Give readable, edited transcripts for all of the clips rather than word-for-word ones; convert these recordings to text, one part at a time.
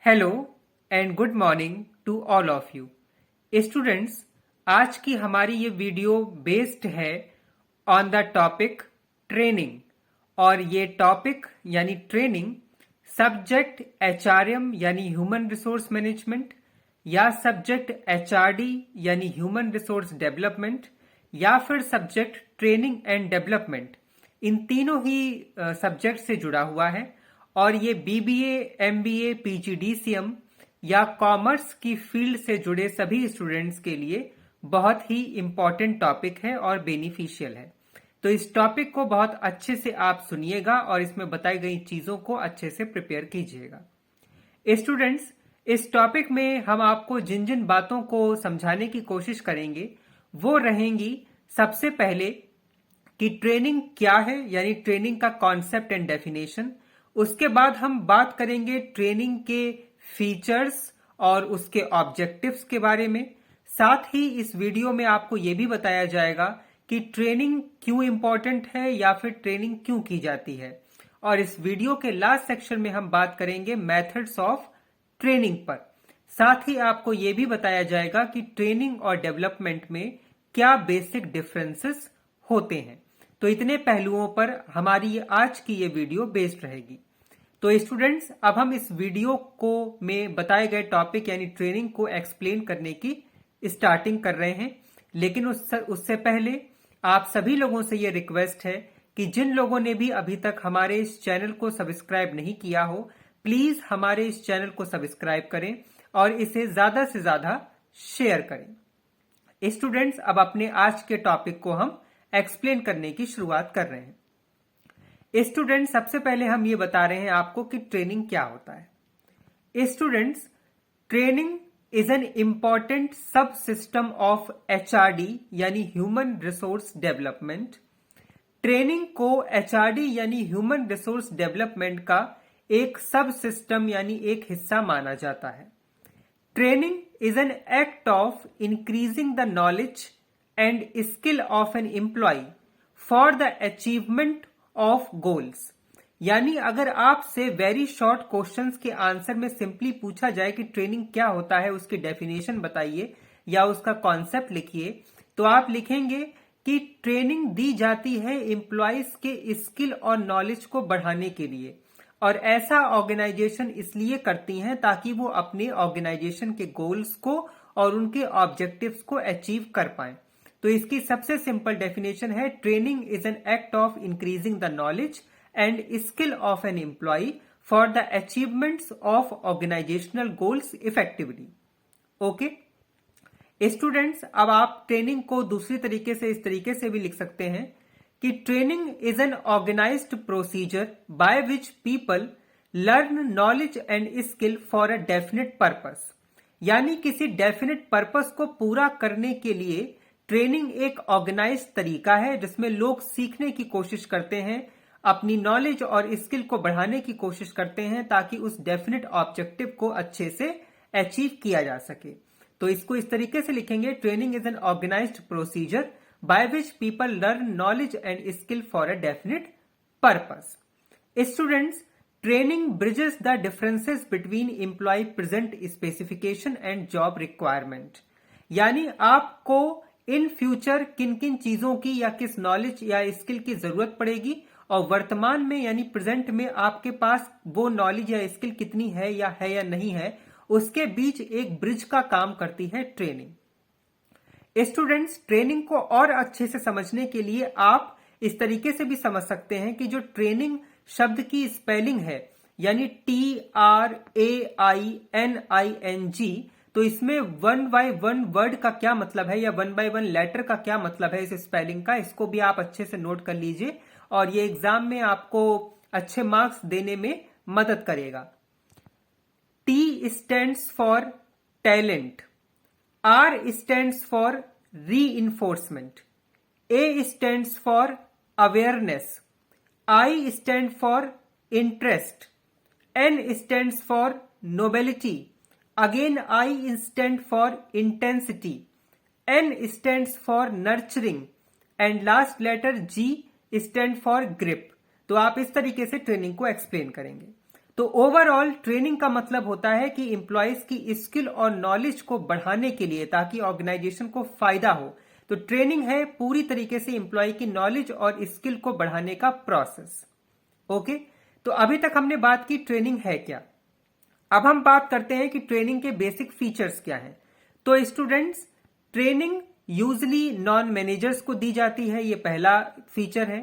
Hello and good morning to all of you students. आज की हमारी ये वीडियो बेस्ड है ऑन द टॉपिक ट्रेनिंग। और ये टॉपिक यानी ट्रेनिंग सब्जेक्ट एचआरएम यानी ह्यूमन रिसोर्स मैनेजमेंट या सब्जेक्ट एचआरडी यानी ह्यूमन रिसोर्स डेवलपमेंट या फिर सब्जेक्ट ट्रेनिंग एंड डेवलपमेंट, इन तीनों ही सब्जेक्ट से जुड़ा हुआ है। और ये बीबीए, एमबीए, पीजीडीसीएम या कॉमर्स की फील्ड से जुड़े सभी स्टूडेंट्स के लिए बहुत ही इंपॉर्टेंट टॉपिक है और बेनिफिशियल है। तो इस टॉपिक को बहुत अच्छे से आप सुनिएगा और इसमें बताई गई चीजों को अच्छे से प्रिपेयर कीजिएगा। स्टूडेंट्स, इस टॉपिक में हम आपको जिन जिन बातों को समझाने की कोशिश करेंगे वो रहेंगी, सबसे पहले कि ट्रेनिंग क्या है यानी ट्रेनिंग का कॉन्सेप्ट एंड डेफिनेशन। उसके बाद हम बात करेंगे ट्रेनिंग के फीचर्स और उसके ऑब्जेक्टिव्स के बारे में। साथ ही इस वीडियो में आपको यह भी बताया जाएगा कि ट्रेनिंग क्यों इंपॉर्टेंट है या फिर ट्रेनिंग क्यों की जाती है। और इस वीडियो के लास्ट सेक्शन में हम बात करेंगे मेथड्स ऑफ ट्रेनिंग पर। साथ ही आपको यह भी बताया जाएगा कि ट्रेनिंग और डेवलपमेंट में क्या बेसिक डिफरेंसेस होते हैं। तो इतने पहलुओं पर हमारी आज की ये वीडियो बेस्ड रहेगी। तो स्टूडेंट्स, अब हम इस वीडियो को में बताए गए टॉपिक यानी ट्रेनिंग को एक्सप्लेन करने की स्टार्टिंग कर रहे हैं। लेकिन उससे पहले आप सभी लोगों से ये रिक्वेस्ट है कि जिन लोगों ने भी अभी तक हमारे इस चैनल को सब्सक्राइब नहीं किया हो, प्लीज हमारे इस चैनल को सब्सक्राइब करें और इसे ज्यादा से ज्यादा शेयर करें। स्टूडेंट्स, अब अपने आज के टॉपिक को हम एक्सप्लेन करने की शुरुआत कर रहे हैं। स्टूडेंट, सबसे पहले हम ये बता रहे हैं आपको कि ट्रेनिंग क्या होता है। Students, training is an important सब सिस्टम ऑफ एचआरडी यानी ह्यूमन रिसोर्स डेवलपमेंट। ट्रेनिंग को एचआरडी यानी ह्यूमन रिसोर्स डेवलपमेंट का एक सब सिस्टम यानी एक हिस्सा माना जाता है। Training is an act of increasing the knowledge and skill of an employee for the achievement of goals। यानी अगर आपसे वेरी शॉर्ट क्वेश्चंस के आंसर में सिंपली पूछा जाए कि ट्रेनिंग क्या होता है, उसकी डेफिनेशन बताइए या उसका कॉन्सेप्ट लिखिए, तो आप लिखेंगे कि ट्रेनिंग दी जाती है एम्प्लॉयज के स्किल और नॉलेज को बढ़ाने के लिए। और ऐसा ऑर्गेनाइजेशन इसलिए करती हैं ताकि वो अपने ऑर्गेनाइजेशन के गोल्स को और उनके ऑब्जेक्टिव्स को अचीव कर पाए। तो इसकी सबसे सिंपल डेफिनेशन है, training is an act of increasing the knowledge and skill of an employee for the achievements of organizational goals effectively. Okay students, अब आप ट्रेनिंग को दूसरी तरीके से इस तरीके से भी लिख सकते हैं कि training is an organized procedure by which people learn knowledge and skill for a definite purpose. यानी किसी डेफिनेट पर्पस को पूरा करने के लिए ट्रेनिंग एक ऑर्गेनाइज तरीका है जिसमें लोग सीखने की कोशिश करते हैं, अपनी नॉलेज और स्किल को बढ़ाने की कोशिश करते हैं ताकि उस डेफिनेट ऑब्जेक्टिव को अच्छे से अचीव किया जा सके। तो इसको इस तरीके से लिखेंगे, training is an organized procedure by which people learn knowledge and skill for a definite purpose. Students, training bridges the differences between employee present specification and job requirement. यानी आपको इन फ्यूचर किन किन चीजों की या किस नॉलेज या skill की जरूरत पड़ेगी और वर्तमान में यानी प्रेजेंट में आपके पास वो नॉलेज या स्किल कितनी है या नहीं है, उसके बीच एक ब्रिज का काम करती है ट्रेनिंग। स्टूडेंट्स, ट्रेनिंग को और अच्छे से समझने के लिए आप इस तरीके से भी समझ सकते हैं कि जो ट्रेनिंग शब्द की स्पेलिंग है यानी TRAINING, तो इसमें 1 बाय 1 वर्ड का क्या मतलब है या 1 बाय 1 लेटर का क्या मतलब है इस स्पेलिंग का, इसको भी आप अच्छे से नोट कर लीजिए और ये एग्जाम में आपको अच्छे मार्क्स देने में मदद करेगा। T stands for talent, R stands for reinforcement, A stands for awareness, I stand for interest, N stands for nobility, again I stand for intensity, N stands for nurturing and last letter G stand for grip। तो आप इस तरीके से training को explain करेंगे। तो overall training का मतलब होता है कि एम्प्लॉयज की स्किल और नॉलेज को बढ़ाने के लिए, ताकि ऑर्गेनाइजेशन को फायदा हो। तो ट्रेनिंग है पूरी तरीके से एम्प्लॉय की नॉलेज और स्किल को बढ़ाने का प्रोसेस। ओके, तो अभी तक हमने बात की ट्रेनिंग है क्या। अब हम बात करते हैं कि ट्रेनिंग के बेसिक फीचर्स क्या हैं। तो students, training usually non managers को दी जाती है, ये पहला फीचर है।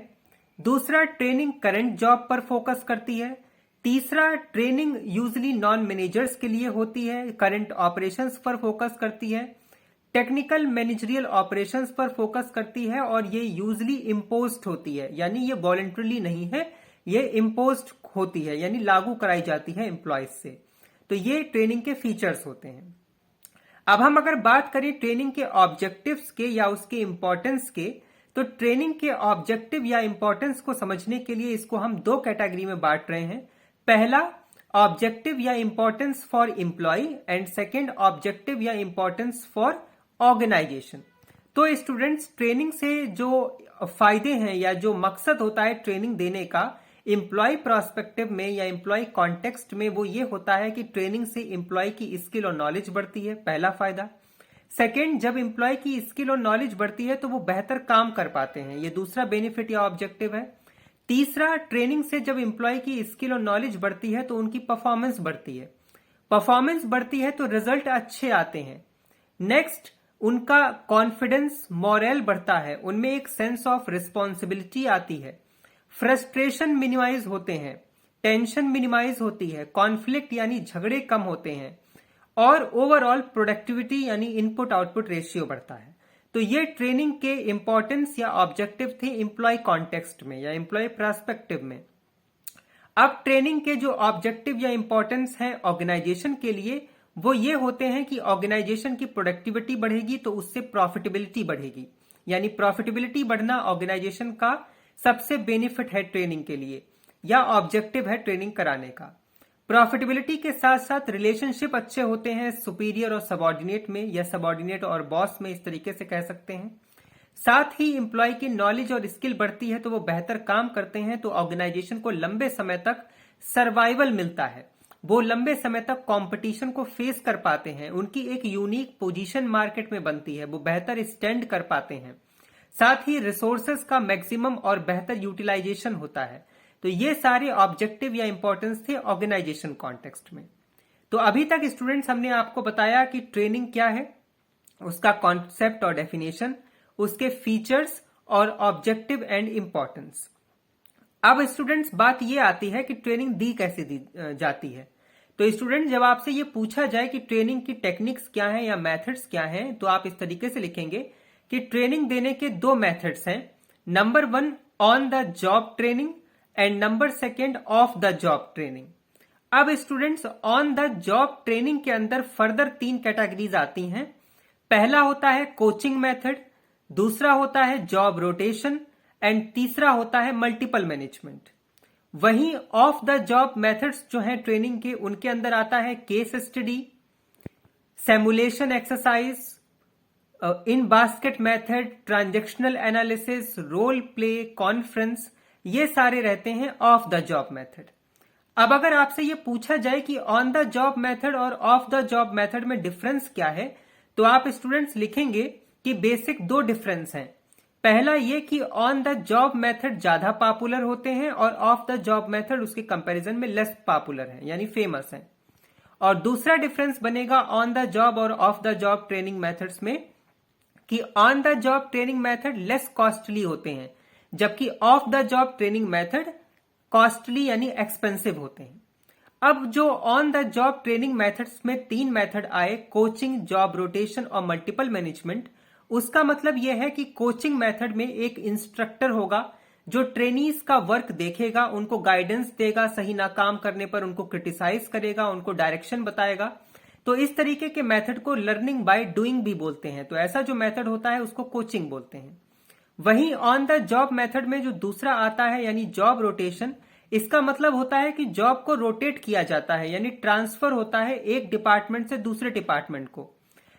दूसरा, ट्रेनिंग करंट जॉब पर फोकस करती है। तीसरा, ट्रेनिंग यूजली नॉन मैनेजर्स के लिए होती है, करंट ऑपरेशंस पर फोकस करती है। टेक्निकल मैनेजरियल ऑपरेशंस पर फोकस करती है, और ये यूजली इम्पोज्ड होती है, यानी ये वॉलंटरली नहीं है, ये इम्पोज्ड होती है, यानी लागू कराई जाती है एम्प्लॉयज से। तो ये ट्रेनिंग के फीचर्स होते हैं। अब हम अगर बात करें ट्रेनिंग के ऑब्जेक्टिव्स के या उसके इंपॉर्टेंस के, तो ट्रेनिंग के ऑब्जेक्टिव या इंपॉर्टेंस को समझने के लिए इसको हम दो कैटेगरी में बांट रहे हैं। पहला, ऑब्जेक्टिव या importance for employee, and second, objective या इंपॉर्टेंस फॉर ऑर्गेनाइजेशन। तो स्टूडेंट्स, ट्रेनिंग से जो फायदे हैं या जो मकसद होता है ट्रेनिंग देने का एम्प्लॉय प्रोस्पेक्टिव में या एम्प्लॉय कॉन्टेक्स्ट में, वो ये होता है कि ट्रेनिंग से एम्प्लॉय की स्किल और नॉलेज बढ़ती है, पहला फायदा। सेकेंड, जब एम्प्लॉय की स्किल और नॉलेज बढ़ती है तो वो बेहतर काम कर पाते हैं, ये दूसरा बेनिफिट या ऑब्जेक्टिव है। तीसरा, ट्रेनिंग से जब एम्प्लॉय की स्किल और नॉलेज बढ़ती है तो उनकी परफॉर्मेंस बढ़ती है, परफॉर्मेंस बढ़ती है तो रिजल्ट अच्छे आते हैं। नेक्स्ट, उनका कॉन्फिडेंस, मोरल बढ़ता है, उनमें एक सेंस ऑफ रिस्पॉन्सिबिलिटी आती है, फ्रस्ट्रेशन मिनिमाइज होते हैं, टेंशन मिनिमाइज होती है, कॉन्फ्लिक्ट यानी झगड़े कम होते हैं, और ओवरऑल प्रोडक्टिविटी यानी इनपुट आउटपुट रेशियो बढ़ता है। तो ये ट्रेनिंग के इंपॉर्टेंस या ऑब्जेक्टिव थे एम्प्लॉय कॉन्टेक्स्ट में या एम्प्लॉय पर्सपेक्टिव में। अब ट्रेनिंग के जो ऑब्जेक्टिव या इंपॉर्टेंस है ऑर्गेनाइजेशन के लिए, वो ये होते हैं कि ऑर्गेनाइजेशन की प्रोडक्टिविटी बढ़ेगी तो उससे प्रॉफिटेबिलिटी बढ़ेगी, यानी प्रॉफिटेबिलिटी बढ़ना ऑर्गेनाइजेशन का सबसे बेनिफिट है ट्रेनिंग के लिए, या ऑब्जेक्टिव है ट्रेनिंग कराने का। प्रॉफिटेबिलिटी के साथ साथ रिलेशनशिप अच्छे होते हैं सुपीरियर और सबॉर्डिनेट में, या सबॉर्डिनेट और बॉस में, इस तरीके से कह सकते हैं। साथ ही एम्प्लॉय की नॉलेज और स्किल बढ़ती है तो वो बेहतर काम करते हैं, तो ऑर्गेनाइजेशन को लंबे समय तक सर्वाइवल मिलता है, वो लंबे समय तक कंपटीशन को फेस कर पाते हैं, उनकी एक यूनिक पोजीशन मार्केट में बनती है, वो बेहतर स्टैंड कर पाते हैं। साथ ही रिसोर्सेज का मैक्सिमम और बेहतर यूटिलाइजेशन होता है। तो ये सारे ऑब्जेक्टिव या इंपॉर्टेंस थे ऑर्गेनाइजेशन कॉन्टेक्स्ट में। तो अभी तक स्टूडेंट्स हमने आपको बताया कि ट्रेनिंग क्या है, उसका कॉन्सेप्ट और डेफिनेशन, उसके फीचर्स और ऑब्जेक्टिव एंड इंपॉर्टेंस। अब स्टूडेंट्स, बात ये आती है कि ट्रेनिंग दी कैसे दी जाती है। तो स्टूडेंट, जब आपसे ये पूछा जाए कि ट्रेनिंग की टेक्निक्स क्या हैं या मेथड्स क्या हैं, तो आप इस तरीके से लिखेंगे कि ट्रेनिंग देने के दो मेथड्स हैं। Number 1, on the job training, and number 2, off the job training. अब students, on the job training के अंदर फर्दर 3 कैटेगरीज आती हैं। पहला होता है कोचिंग मेथड, दूसरा होता है जॉब रोटेशन, एंड तीसरा होता है मल्टीपल मैनेजमेंट। वहीं ऑफ द जॉब मेथड्स जो हैं ट्रेनिंग के, उनके अंदर आता है case study, simulation exercise, in basket method, transactional analysis, role play, conference, ये सारे रहते हैं ऑफ द जॉब मेथड। अब अगर आपसे ये पूछा जाए कि ऑन द जॉब मेथड और ऑफ द जॉब मेथड में डिफरेंस क्या है, तो आप स्टूडेंट्स लिखेंगे कि बेसिक 2 डिफरेंस हैं। पहला ये कि ऑन द जॉब मेथड ज्यादा पॉपुलर होते हैं और ऑफ द जॉब मेथड उसके कंपैरिजन में लेस पॉपुलर है, यानी फेमस है। और दूसरा डिफरेंस बनेगा ऑन द जॉब और of the job training methods में, कि on the job training method less costly होते हैं, जबकि of the job training method costly यानी एक्सपेंसिव होते हैं। अब जो on the job training methods में 3 मेथड आए, कोचिंग, जॉब रोटेशन और मल्टीपल मैनेजमेंट, उसका मतलब यह है कि कोचिंग मेथड में एक इंस्ट्रक्टर होगा जो ट्रेनीज का वर्क देखेगा, उनको गाइडेंस देगा, सही ना काम करने पर उनको क्रिटिसाइज करेगा, उनको डायरेक्शन बताएगा। तो इस तरीके के मेथड को लर्निंग बाय डूइंग भी बोलते हैं। तो ऐसा जो मेथड होता है उसको कोचिंग बोलते हैं। वहीं ऑन द जॉब मेथड में जो दूसरा आता है यानी जॉब रोटेशन, इसका मतलब होता है कि जॉब को रोटेट किया जाता है, यानी ट्रांसफर होता है एक डिपार्टमेंट से दूसरे डिपार्टमेंट को।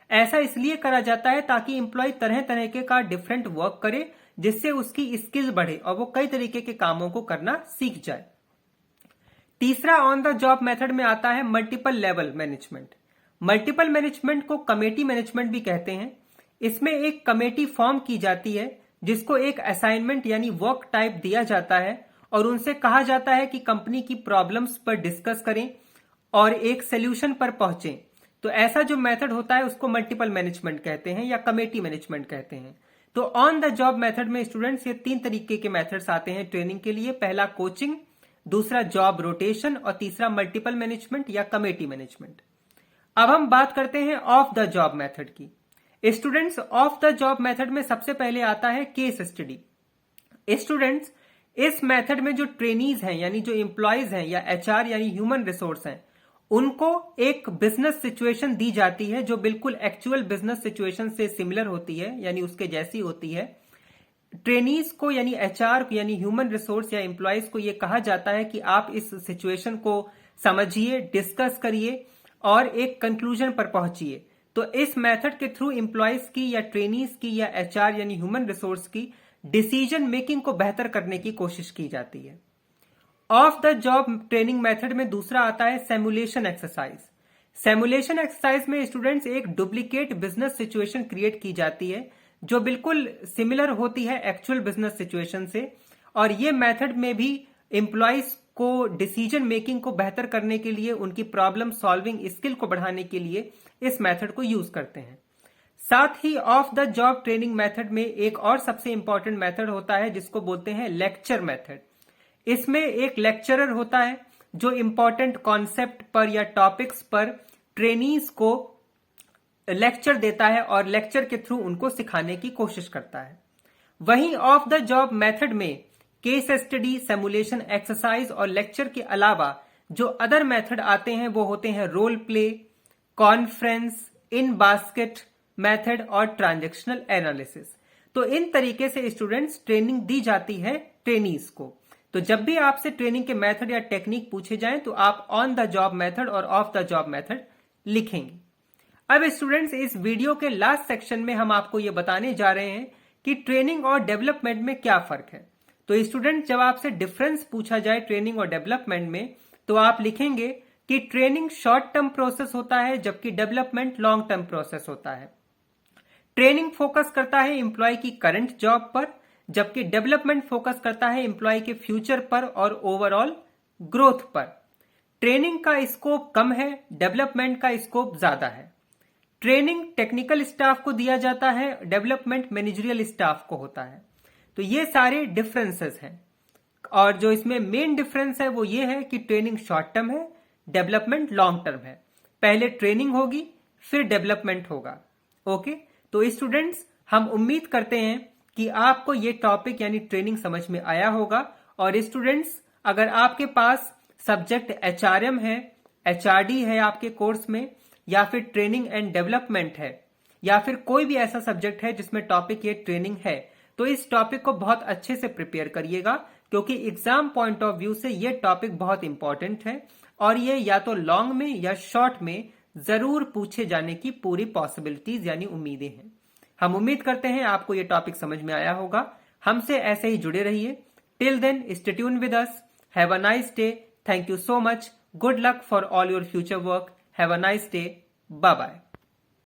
ऐसा इसलिए करा जाता है ताकि एम्प्लॉय तरह तरह के का डिफरेंट वर्क करे, जिससे उसकी स्किल बढ़े और वो कई तरीके के कामों को करना सीख जाए। तीसरा ऑन द जॉब मेथड में आता है multiple level management. Multiple management को कमेटी मैनेजमेंट भी कहते हैं। इसमें एक कमेटी फॉर्म की जाती है जिसको एक असाइनमेंट यानी वर्क टाइप दिया जाता है और उनसे कहा जाता है कि कंपनी की प्रॉब्लम्स पर डिस्कस करें और एक सोल्यूशन पर पहुंचें। तो ऐसा जो मेथड होता है उसको मल्टीपल मैनेजमेंट कहते हैं या कमेटी मैनेजमेंट कहते हैं। तो ऑन द जॉब मेथड में स्टूडेंट्स ये 3 तरीके के मेथड्स आते हैं ट्रेनिंग के लिए। पहला कोचिंग, दूसरा जॉब रोटेशन और तीसरा मल्टीपल मैनेजमेंट या कमेटी मैनेजमेंट। अब हम बात करते हैं ऑफ द जॉब मेथड की। Students, of the job method में सबसे पहले आता है केस स्टडी। स्टूडेंट्स, इस मेथड में जो ट्रेनीज हैं यानी जो एम्प्लॉयज हैं या एचआर यानी ह्यूमन रिसोर्स हैं, उनको एक बिजनेस सिचुएशन दी जाती है जो बिल्कुल एक्चुअल बिजनेस सिचुएशन से सिमिलर होती है यानी उसके जैसी होती है। ट्रेनीज को यानी एचआर यानी ह्यूमन रिसोर्स या एम्प्लॉयज को यह कहा जाता है कि आप इस सिचुएशन को समझिए, डिस्कस करिए और एक कंक्लूजन पर पहुंचिए। तो इस मेथड के थ्रू एम्प्लॉयज की या ट्रेनीज की या एचआर यानी ह्यूमन रिसोर्स की डिसीजन मेकिंग को बेहतर करने की कोशिश की जाती है। Of the job training method में दूसरा आता है सिमुलेशन एक्सरसाइज। सिमुलेशन एक्सरसाइज में स्टूडेंट्स एक डुप्लीकेट बिजनेस सिचुएशन क्रिएट की जाती है जो बिल्कुल सिमिलर होती है एक्चुअल बिजनेस सिचुएशन से, और ये मेथड में भी एम्प्लॉयज को डिसीजन मेकिंग को बेहतर करने के लिए, उनकी प्रॉब्लम सॉल्विंग स्किल को बढ़ाने के लिए इस मेथड को यूज करते हैं। साथ ही off the job training method में एक और सबसे इंपॉर्टेंट मेथड होता है जिसको बोलते हैं लेक्चर मेथड। इसमें एक लेक्चरर होता है जो इंपॉर्टेंट कॉन्सेप्ट पर या टॉपिक्स पर ट्रेनीज को लेक्चर देता है और लेक्चर के थ्रू उनको सिखाने की कोशिश करता है। वहीं ऑफ द जॉब मेथड में केस स्टडी, सिमुलेशन एक्सरसाइज और लेक्चर के अलावा जो अदर मेथड आते हैं वो होते हैं रोल प्ले, कॉन्फ्रेंस, इन बास्केट मेथड और ट्रांजैक्शनल एनालिसिस। तो इन तरीके से स्टूडेंट्स ट्रेनिंग दी जाती है ट्रेनीज को। तो जब भी आपसे ट्रेनिंग के मेथड या टेक्निक पूछे जाएं तो आप ऑन द जॉब मेथड और ऑफ द जॉब मेथड लिखेंगे। अब स्टूडेंट्स, इस वीडियो के लास्ट सेक्शन में हम आपको यह बताने जा रहे हैं कि ट्रेनिंग और डेवलपमेंट में क्या फर्क है। तो स्टूडेंट, जब आपसे डिफरेंस पूछा जाए ट्रेनिंग और डेवलपमेंट में तो आप लिखेंगे कि ट्रेनिंग शॉर्ट टर्म प्रोसेस होता है जबकि डेवलपमेंट लॉन्ग टर्म प्रोसेस होता है। ट्रेनिंग फोकस करता है एम्प्लॉय की करंट जॉब पर, जबकि डेवलपमेंट फोकस करता है एम्प्लॉय के फ्यूचर पर और ओवरऑल ग्रोथ पर। ट्रेनिंग का स्कोप कम है, डेवलपमेंट का स्कोप ज्यादा है। ट्रेनिंग टेक्निकल स्टाफ को दिया जाता है, डेवलपमेंट मैनेजरियल स्टाफ को होता है। तो ये सारे डिफरेंसेस हैं और जो इसमें मेन डिफरेंस है वो ये है कि ट्रेनिंग शॉर्ट टर्म है, डेवलपमेंट लॉन्ग टर्म है। पहले ट्रेनिंग होगी फिर डेवलपमेंट होगा। ओके, तो स्टूडेंट्स, हम उम्मीद करते हैं कि आपको ये टॉपिक यानी ट्रेनिंग समझ में आया होगा। और स्टूडेंट्स, अगर आपके पास सब्जेक्ट एचआरएम है, एचआरडी है आपके कोर्स में, या फिर ट्रेनिंग एंड डेवलपमेंट है, या फिर कोई भी ऐसा सब्जेक्ट है जिसमें टॉपिक ये ट्रेनिंग है, तो इस टॉपिक को बहुत अच्छे से प्रिपेयर करिएगा क्योंकि एग्जाम पॉइंट ऑफ व्यू से ये टॉपिक बहुत इंपॉर्टेंट है और ये या तो लॉन्ग में या शॉर्ट में जरूर पूछे जाने की पूरी पॉसिबिलिटीज यानी उम्मीदें हैं। हम उम्मीद करते हैं आपको ये टॉपिक समझ में आया होगा। हमसे ऐसे ही जुड़े रहिए। Till then, stay tune with us. Have a nice day. Thank you so much. Good luck for all your future work. Have a nice day. Bye bye.